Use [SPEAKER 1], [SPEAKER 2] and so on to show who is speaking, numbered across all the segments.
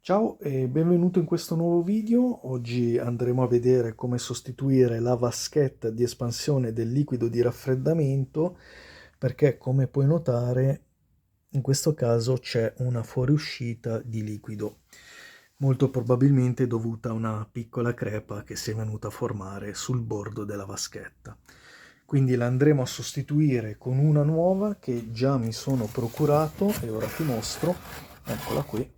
[SPEAKER 1] Ciao e benvenuto in questo nuovo video. Oggi andremo a vedere come sostituire la vaschetta di espansione del liquido di raffreddamento, perché come puoi notare in questo caso c'è una fuoriuscita di liquido, molto probabilmente dovuta a una piccola crepa che si è venuta a formare sul bordo della vaschetta. Quindi la andremo a sostituire con una nuova che già mi sono procurato e ora ti mostro. Eccola qui,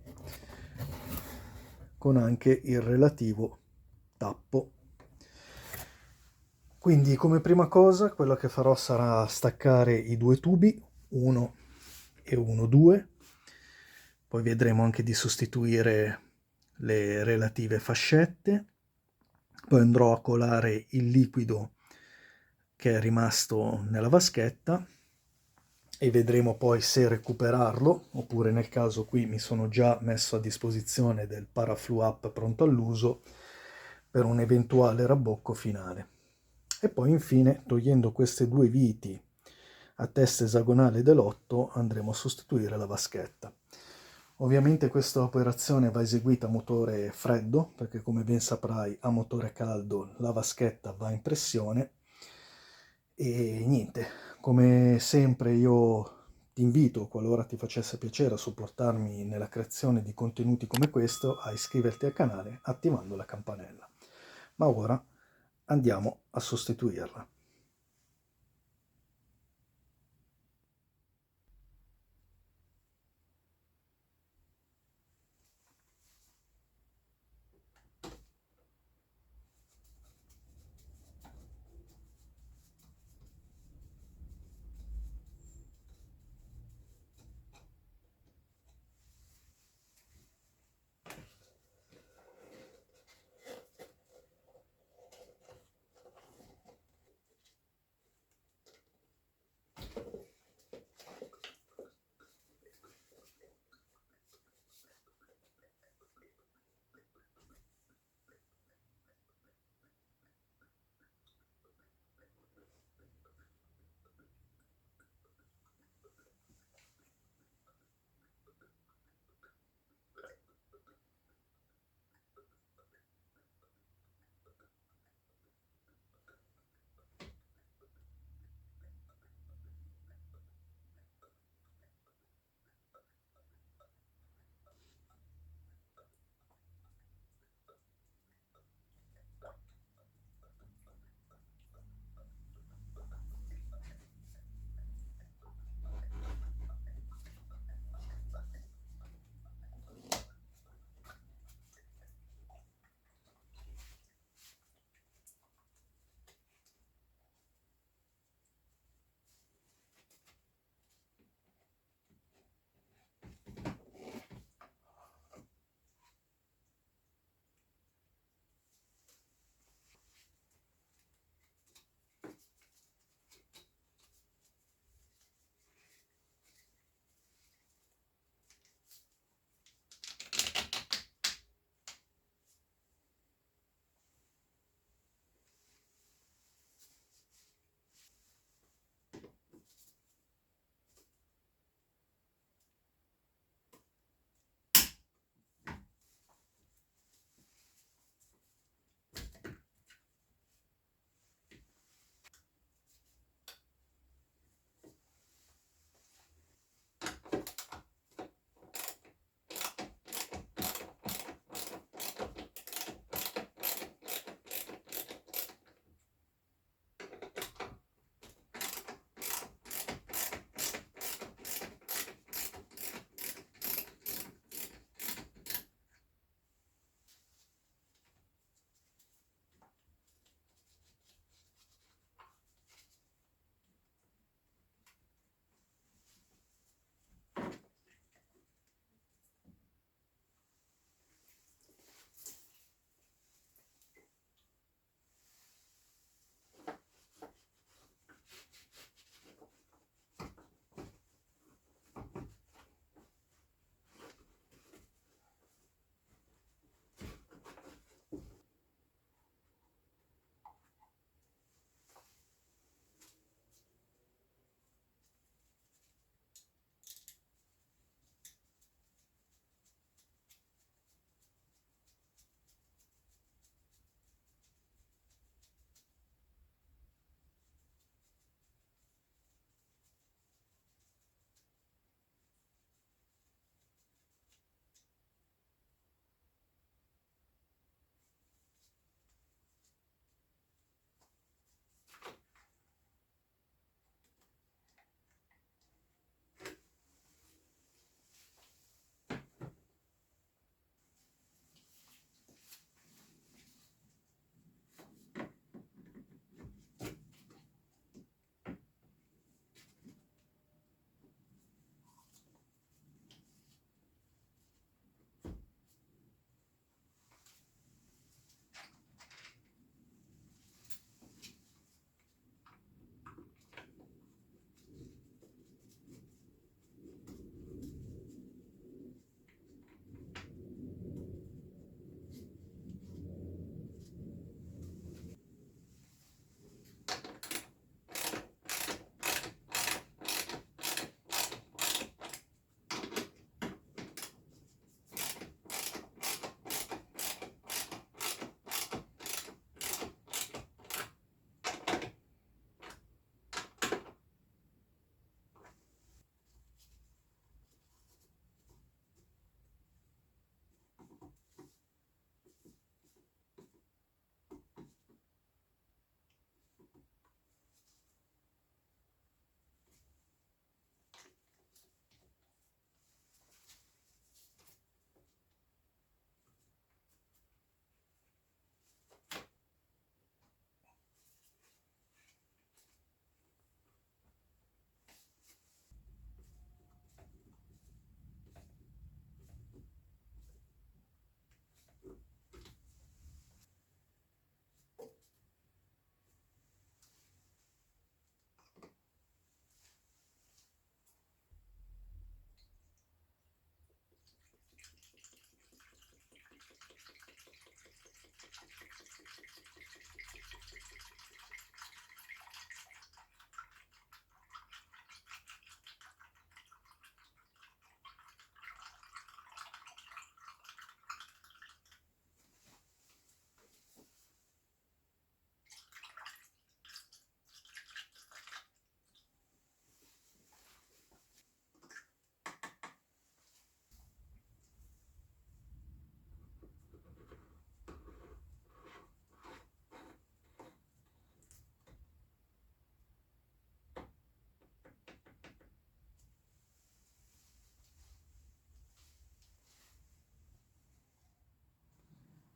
[SPEAKER 1] con anche il relativo tappo. Quindi come prima cosa quello che farò sarà staccare i due tubi, uno e uno 2, poi vedremo anche di sostituire le relative fascette, poi andrò a colare il liquido che è rimasto nella vaschetta e vedremo poi se recuperarlo, oppure nel caso qui mi sono già messo a disposizione del paraflu up pronto all'uso per un eventuale rabbocco finale. E poi infine, togliendo queste due viti a testa esagonale dell'8, andremo a sostituire la vaschetta. Ovviamente questa operazione va eseguita a motore freddo, perché come ben saprai a motore caldo la vaschetta va in pressione. E niente, come sempre io ti invito, qualora ti facesse piacere, a supportarmi nella creazione di contenuti come questo, a iscriverti al canale attivando la campanella. Ma ora andiamo a sostituirla.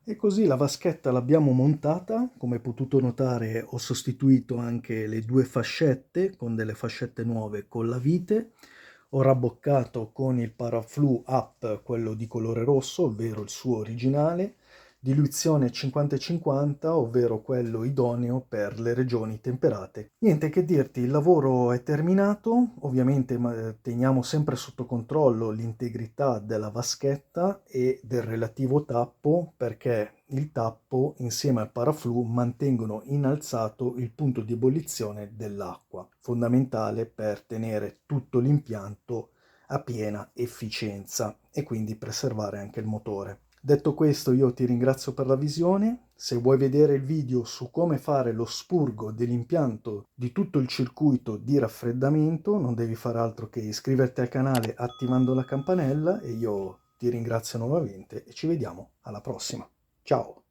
[SPEAKER 1] E così la vaschetta l'abbiamo montata. Come potete notare, ho sostituito anche le due fascette con delle fascette nuove con la vite. Ho rabboccato con il paraflu up, quello di colore rosso, ovvero il suo originale, diluizione 50-50, ovvero quello idoneo per le regioni temperate. Niente che dirti, il lavoro è terminato. Ovviamente teniamo sempre sotto controllo l'integrità della vaschetta e del relativo tappo, perché il tappo insieme al paraflu mantengono innalzato il punto di ebollizione dell'acqua, fondamentale per tenere tutto l'impianto a piena efficienza e quindi preservare anche il motore. Detto questo, io ti ringrazio per la visione. Se vuoi vedere il video su come fare lo spurgo dell'impianto di tutto il circuito di raffreddamento, non devi fare altro che iscriverti al canale attivando la campanella, e io ti ringrazio nuovamente e ci vediamo alla prossima. Ciao!